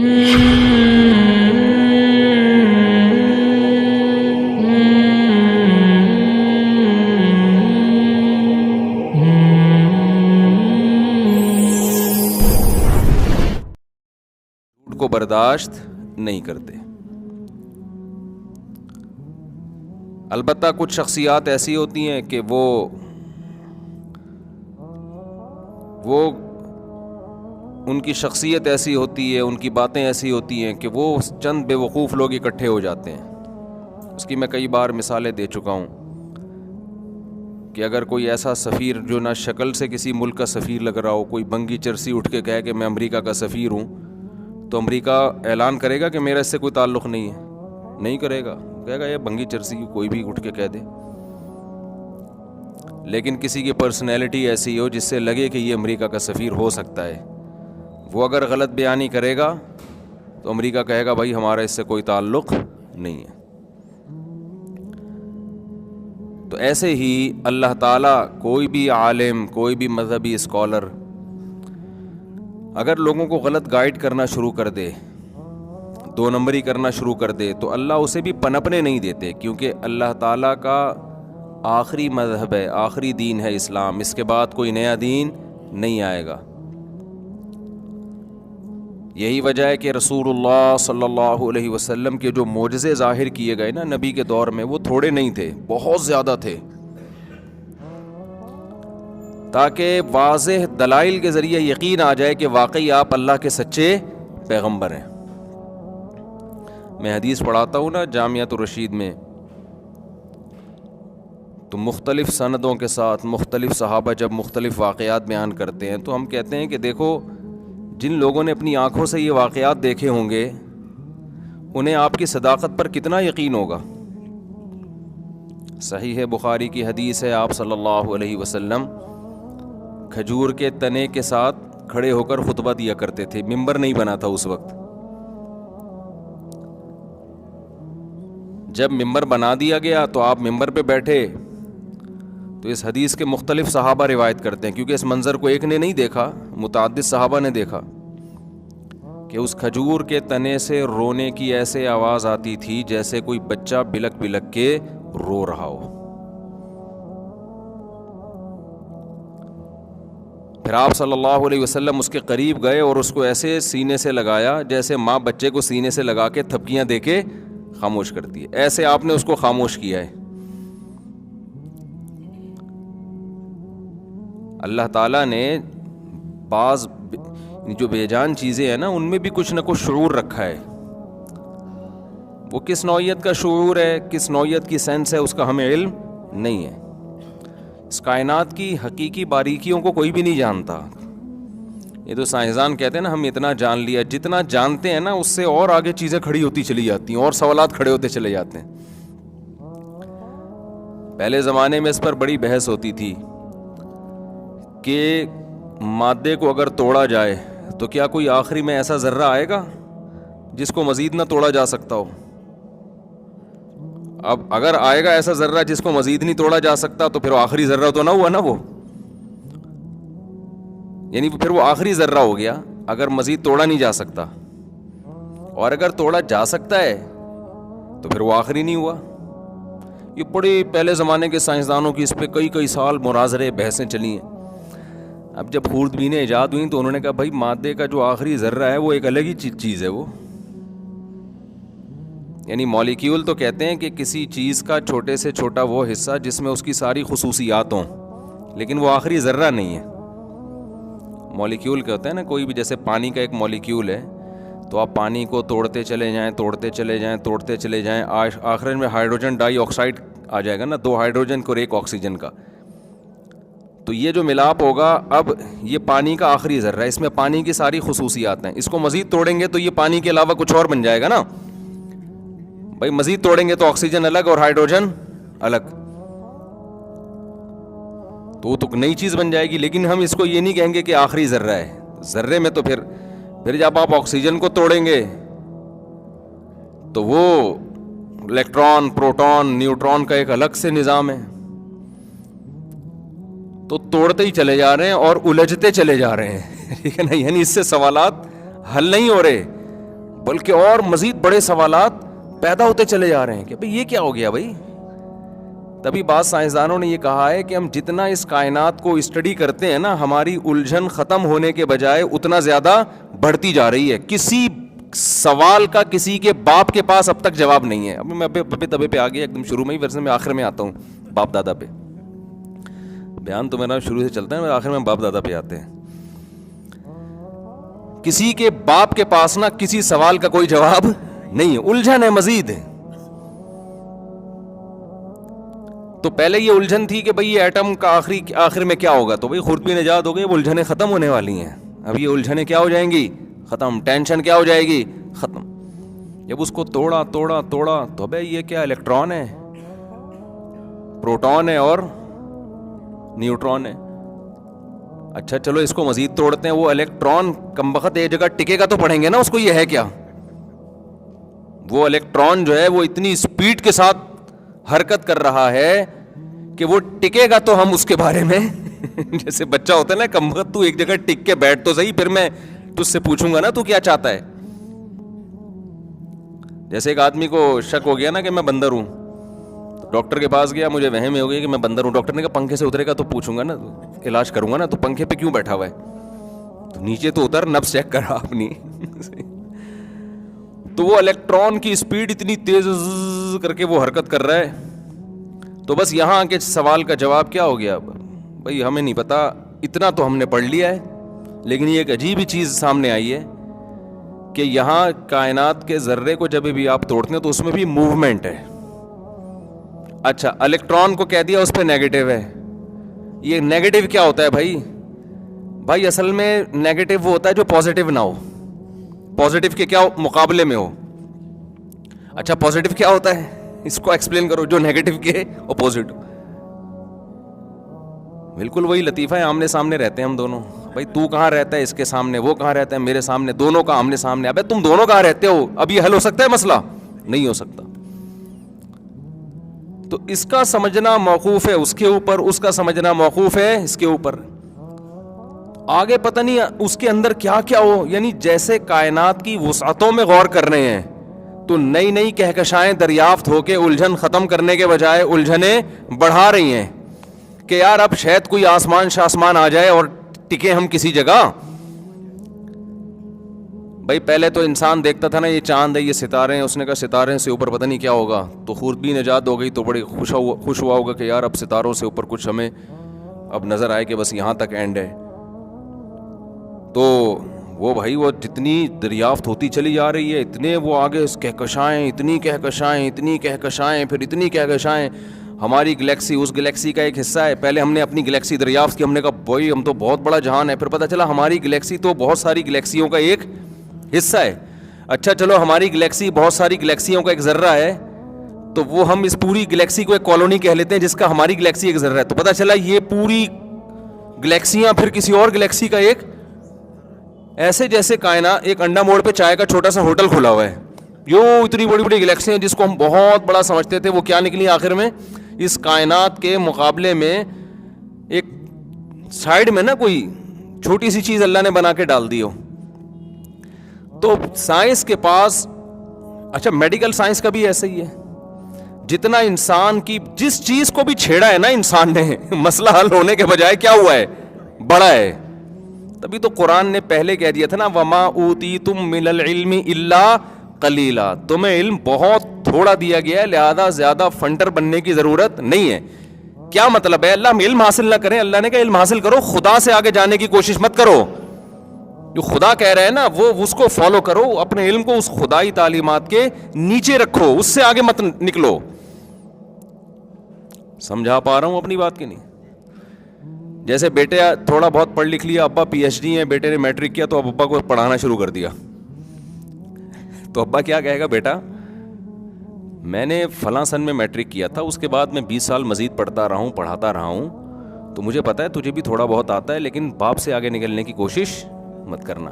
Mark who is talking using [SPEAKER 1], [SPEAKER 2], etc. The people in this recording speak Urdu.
[SPEAKER 1] کو برداشت نہیں کرتے. البتہ کچھ شخصیات ایسی ہوتی ہیں کہ وہ ان کی شخصیت ایسی ہوتی ہے, ان کی باتیں ایسی ہوتی ہیں کہ وہ چند بے وقوف لوگ اکٹھے ہو جاتے ہیں. اس کی میں کئی بار مثالیں دے چکا ہوں کہ اگر کوئی ایسا سفیر جو نہ شکل سے کسی ملک کا سفیر لگ رہا ہو, کوئی بنگی چرسی اٹھ کے کہے کہ میں امریکہ کا سفیر ہوں, تو امریکہ اعلان کرے گا کہ میرا اس سے کوئی تعلق نہیں ہے؟ نہیں کرے گا, کہے گا یہ بنگی چرسی کی کوئی بھی اٹھ کے کہہ دے. لیکن کسی کی پرسنالٹی ایسی ہو جس سے لگے کہ یہ امریکہ کا سفیر ہو سکتا ہے, وہ اگر غلط بیانی کرے گا تو امریکہ کہے گا بھائی ہمارا اس سے کوئی تعلق نہیں ہے. تو ایسے ہی اللہ تعالیٰ کوئی بھی عالم, کوئی بھی مذہبی اسکالر اگر لوگوں کو غلط گائیڈ کرنا شروع کر دے, دو نمبری کرنا شروع کر دے, تو اللہ اسے بھی پنپنے نہیں دیتے, کیونکہ اللہ تعالیٰ کا آخری مذہب ہے, آخری دین ہے اسلام. اس کے بعد کوئی نیا دین نہیں آئے گا. یہی وجہ ہے کہ رسول اللہ صلی اللہ علیہ وسلم کے جو معجزے ظاہر کیے گئے نا نبی کے دور میں, وہ تھوڑے نہیں تھے, بہت زیادہ تھے, تاکہ واضح دلائل کے ذریعے یقین آ جائے کہ واقعی آپ اللہ کے سچے پیغمبر ہیں. میں حدیث پڑھاتا ہوں نا جامعۃ الرشید میں, تو مختلف سندوں کے ساتھ مختلف صحابہ جب مختلف واقعات بیان کرتے ہیں تو ہم کہتے ہیں کہ دیکھو جن لوگوں نے اپنی آنکھوں سے یہ واقعات دیکھے ہوں گے انہیں آپ کی صداقت پر کتنا یقین ہوگا. صحیح بخاری کی حدیث ہے, آپ صلی اللہ علیہ وسلم کھجور کے تنے کے ساتھ کھڑے ہو کر خطبہ دیا کرتے تھے, ممبر نہیں بنا تھا اس وقت. جب ممبر بنا دیا گیا تو آپ ممبر پہ بیٹھے, تو اس حدیث کے مختلف صحابہ روایت کرتے ہیں, کیونکہ اس منظر کو ایک نے نہیں دیکھا, متعدد صحابہ نے دیکھا کہ اس کھجور کے تنے سے رونے کی ایسے آواز آتی تھی جیسے کوئی بچہ بلک بلک کے رو رہا ہو. پھر آپ صلی اللہ علیہ وسلم اس کے قریب گئے اور اس کو ایسے سینے سے لگایا جیسے ماں بچے کو سینے سے لگا کے تھپکیاں دے کے خاموش کرتی ہے, ایسے آپ نے اس کو خاموش کیا ہے. اللہ تعالیٰ نے بعض جو بے جان چیزیں ہیں نا ان میں بھی کچھ نہ کچھ شعور رکھا ہے. وہ کس نوعیت کا شعور ہے, کس نوعیت کی سینس ہے, اس کا ہمیں علم نہیں ہے. اس کائنات کی حقیقی باریکیوں کو کوئی بھی نہیں جانتا. یہ تو سائنسدان کہتے ہیں نا ہم اتنا جان لیا, جتنا جانتے ہیں نا اس سے اور آگے چیزیں کھڑی ہوتی چلی جاتی ہیں اور سوالات کھڑے ہوتے چلے جاتے ہیں. پہلے زمانے میں اس پر بڑی بحث ہوتی تھی کہ مادے کو اگر توڑا جائے تو کیا کوئی آخری میں ایسا ذرہ آئے گا جس کو مزید نہ توڑا جا سکتا ہو. اب اگر آئے گا ایسا ذرہ جس کو مزید نہیں توڑا جا سکتا تو پھر آخری ذرہ تو نہ ہوا نا وہ, یعنی پھر وہ آخری ذرہ ہو گیا اگر مزید توڑا نہیں جا سکتا, اور اگر توڑا جا سکتا ہے تو پھر وہ آخری نہیں ہوا. یہ بڑے پہلے زمانے کے سائنسدانوں کی اس پہ کئی سال مناظرے بحثیں چلی ہیں. اب جب خوردبینیں ایجاد ہوئیں تو انہوں نے کہا بھائی مادے کا جو آخری ذرہ ہے وہ ایک الگ ہی چیز ہے, وہ یعنی مالیکیول تو کہتے ہیں کہ کسی چیز کا چھوٹے سے چھوٹا وہ حصہ جس میں اس کی ساری خصوصیات ہوں, لیکن وہ آخری ذرہ نہیں ہے. مالیکیول کہتے ہیں نا, کوئی بھی جیسے پانی کا ایک مالیکیول ہے تو آپ پانی کو توڑتے چلے جائیں, آخر میں ہائیڈروجن ڈائی آکسائڈ آ جائے گا نا, 2 ہائیڈروجن اور 1 آکسیجن کا. تو یہ جو ملاپ ہوگا, اب یہ پانی کا آخری ذرہ ہے, اس میں پانی کی ساری خصوصیات ہیں. اس کو مزید توڑیں گے تو یہ پانی کے علاوہ کچھ اور بن جائے گا نا بھائی, مزید توڑیں گے تو آکسیجن الگ اور ہائیڈروجن الگ, تو وہ تو نئی چیز بن جائے گی. لیکن ہم اس کو یہ نہیں کہیں گے کہ آخری ذرہ ہے. ذرے میں تو پھر جب آپ آکسیجن کو توڑیں گے تو وہ الیکٹران, پروٹون, نیوٹران کا ایک الگ سے نظام ہے. تو توڑتے ہی چلے جا رہے ہیں اور الجھتے چلے جا رہے ہیں, ٹھیک ہے نا, یعنی اس سے سوالات حل نہیں ہو رہے. بلکہ اور مزید بڑے سوالات پیدا ہوتے چلے جا رہے ہیں کہ بھئی یہ کیا ہو گیا بھائی. تبھی بعض سائنسدانوں نے یہ کہا ہے کہ ہم جتنا اس کائنات کو اسٹڈی کرتے ہیں نا, ہماری الجھن ختم ہونے کے بجائے اتنا زیادہ بڑھتی جا رہی ہے. کسی سوال کا کسی کے باپ کے پاس اب تک جواب نہیں ہے. ابھی میں دبے پہ آ گیا ایک دم شروع میں ہی, ورنہ میں آخر میں آتا ہوں باپ دادا پہ. بیان تو میرا شروع سے چلتا ہے, آخر میں باپ دادا پہ آتے ہیں. کسی کے باپ کے پاس نا کسی سوال کا کوئی جواب نہیں ہے, الجھن ہے مزید ہے. تو پہلے یہ الجھن تھی کہ بھئی یہ ایٹم کا آخر میں کیا ہوگا, تو بھئی خوردبین ایجاد ہو گئی, وہ الجھنیں ختم ہونے والی ہیں. اب یہ الجھنیں کیا ہو جائیں گی, ختم. ٹینشن کیا ہو جائے گی, ختم. جب اس کو توڑا تو بھئی یہ کیا الیکٹران ہے, پروٹون ہے اور نیوٹرون ہے. اچھا چلو اس کو مزید توڑتے ہیں, وہ الیکٹران کمبخت ایک جگہ ٹکے گا تو پڑھیں گے نا اس کو, یہ ہے کیا. وہ الیکٹران جو ہے وہ اتنی سپیڈ کے ساتھ حرکت کر رہا ہے کہ وہ ٹکے گا تو ہم اس کے بارے میں جیسے بچہ ہوتا ہے نا, کمبخت تو ایک جگہ ٹک کے بیٹھ تو صحیح, پھر میں تجھ سے پوچھوں گا نا تو کیا چاہتا ہے. جیسے ایک آدمی کو شک ہو گیا نا کہ میں بندر ہوں, ڈاکٹر کے پاس گیا, مجھے وہم ہو گیا کہ میں بندر ہوں. ڈاکٹر نے کہا پنکھے سے اترے گا تو پوچھوں گا نا, علاج کروں گا نا, تو پنکھے پہ کیوں بیٹھا ہوا ہے, تو نیچے تو اتر, نبض چیک کرا اپنی. تو وہ الیکٹران کی اسپیڈ اتنی تیز کر کے وہ حرکت کر رہا ہے. تو بس یہاں کے سوال کا جواب کیا ہو گیا, بھائی ہمیں نہیں پتا, اتنا تو ہم نے پڑھ لیا ہے, لیکن یہ ایک عجیب ہی چیز سامنے آئی ہے کہ یہاں کائنات کے ذرے کو جب بھی آپ توڑتے ہیں تو اس میں بھی موومنٹ ہے. اچھا الیکٹران کو کہہ دیا اس پہ نیگیٹو ہے. یہ نیگیٹو کیا ہوتا ہے بھائی اصل میں نیگیٹو وہ ہوتا ہے جو پازیٹیو نہ ہو, پازیٹیو کے کیا مقابلے میں ہو. اچھا پازیٹیو کیا ہوتا ہے, اس کو ایکسپلین کرو, جو نیگیٹو کے اپوزٹ. بالکل وہی لطیفہ ہے, آمنے سامنے رہتے ہیں ہم دونوں. بھائی تو کہاں رہتا ہے اس کے سامنے, وہ کہاں رہتا ہے میرے سامنے, دونوں کا آمنے سامنے. ابے تم دونوں کہاں رہتے ہو, اب یہ حل ہو سکتا ہے مسئلہ, نہیں ہو سکتا. تو اس کا سمجھنا موقوف ہے اس کے اوپر, اس کا سمجھنا موقوف ہے اس کے اوپر. آگے پتہ نہیں اس کے اندر کیا کیا ہو. یعنی جیسے کائنات کی وسعتوں میں غور کر رہے ہیں تو نئی نئی کہکشائیں دریافت ہو کے الجھن ختم کرنے کے بجائے الجھنیں بڑھا رہی ہیں کہ یار اب شاید کوئی آسمان آ جائے اور ٹکے ہم کسی جگہ. بھائی پہلے تو انسان دیکھتا تھا نا یہ چاند ہے, یہ ستارے ہیں, اس نے کہا ستارے سے اوپر پتہ نہیں کیا ہوگا, تو خوردبین ایجاد ہو گئی تو بڑے خوش ہوا ہوگا کہ یار اب ستاروں سے اوپر کچھ ہمیں اب نظر آئے کہ بس یہاں تک اینڈ ہے. تو وہ بھائی وہ جتنی دریافت ہوتی چلی جا رہی ہے, اتنے وہ آگے کہکشائیں, اتنی کہکشائیں, پھر اتنی کہکشائیں. ہماری گلیکسی اس گلیکسی کا ایک حصہ ہے. پہلے ہم نے اپنی گلیکسی دریافت کی, ہم نے کہا بھائی ہم تو بہت بڑا جہان ہے. پھر پتہ چلا ہماری گلیکسی تو بہت ساری گلیکسیوں کا ایک حصہ ہے. اچھا چلو ہماری گلیکسی بہت ساری گلیکسیوں کا ایک ذرہ ہے, تو وہ ہم اس پوری گلیکسی کو ایک کالونی کہہ لیتے ہیں جس کا ہماری گلیکسی ایک ذرہ ہے. تو پتہ چلا یہ پوری گلیکسیاں پھر کسی اور گلیکسی کا ایک, ایسے جیسے کائنات ایک انڈا موڑ پہ چائے کا چھوٹا سا ہوٹل کھلا ہوا ہے. اتنی بڑی بڑی گلیکسیاں جس کو ہم بہت بڑا سمجھتے تھے, وہ کیا نکلی آخر میں, اس کائنات کے مقابلے میں ایک سائیڈ میں نا کوئی چھوٹی سی چیز اللہ نے بنا کے ڈال دی ہو. تو سائنس کے پاس, اچھا میڈیکل سائنس کا بھی ایسا ہی ہے, جتنا انسان کی جس چیز کو بھی چھیڑا ہے نا انسان نے, مسئلہ حل ہونے کے بجائے کیا ہوا ہے, بڑا ہے. تبھی تو قرآن نے پہلے کہہ دیا تھا نا وما اوتیتم من العلم الا قلیلا, تمہیں علم بہت تھوڑا دیا گیا ہے, لہذا زیادہ فنڈر بننے کی ضرورت نہیں ہے. کیا مطلب ہے, اللہ ہم علم حاصل نہ کریں, اللہ نے کہا علم حاصل کرو, خدا سے آگے جانے کی کوشش مت کرو. جو خدا کہہ رہے ہیں نا وہ اس کو فالو کرو, اپنے علم کو اس خدائی تعلیمات کے نیچے رکھو, اس سے آگے مت نکلو. سمجھا پا رہا ہوں اپنی بات کی نہیں؟ جیسے بیٹے تھوڑا بہت پڑھ لکھ لیا, ابا پی ایچ ڈی ہے, بیٹے نے میٹرک کیا تو اب ابا کو پڑھانا شروع کر دیا. تو ابا کیا کہے گا, بیٹا میں نے فلاں سن میں میٹرک کیا تھا, اس کے بعد میں 20 سال مزید پڑھتا رہا ہوں, پڑھاتا رہا ہوں, تو مجھے پتا ہے تجھے بھی تھوڑا بہت آتا ہے, لیکن باپ سے آگے نکلنے کی کوشش مت کرنا.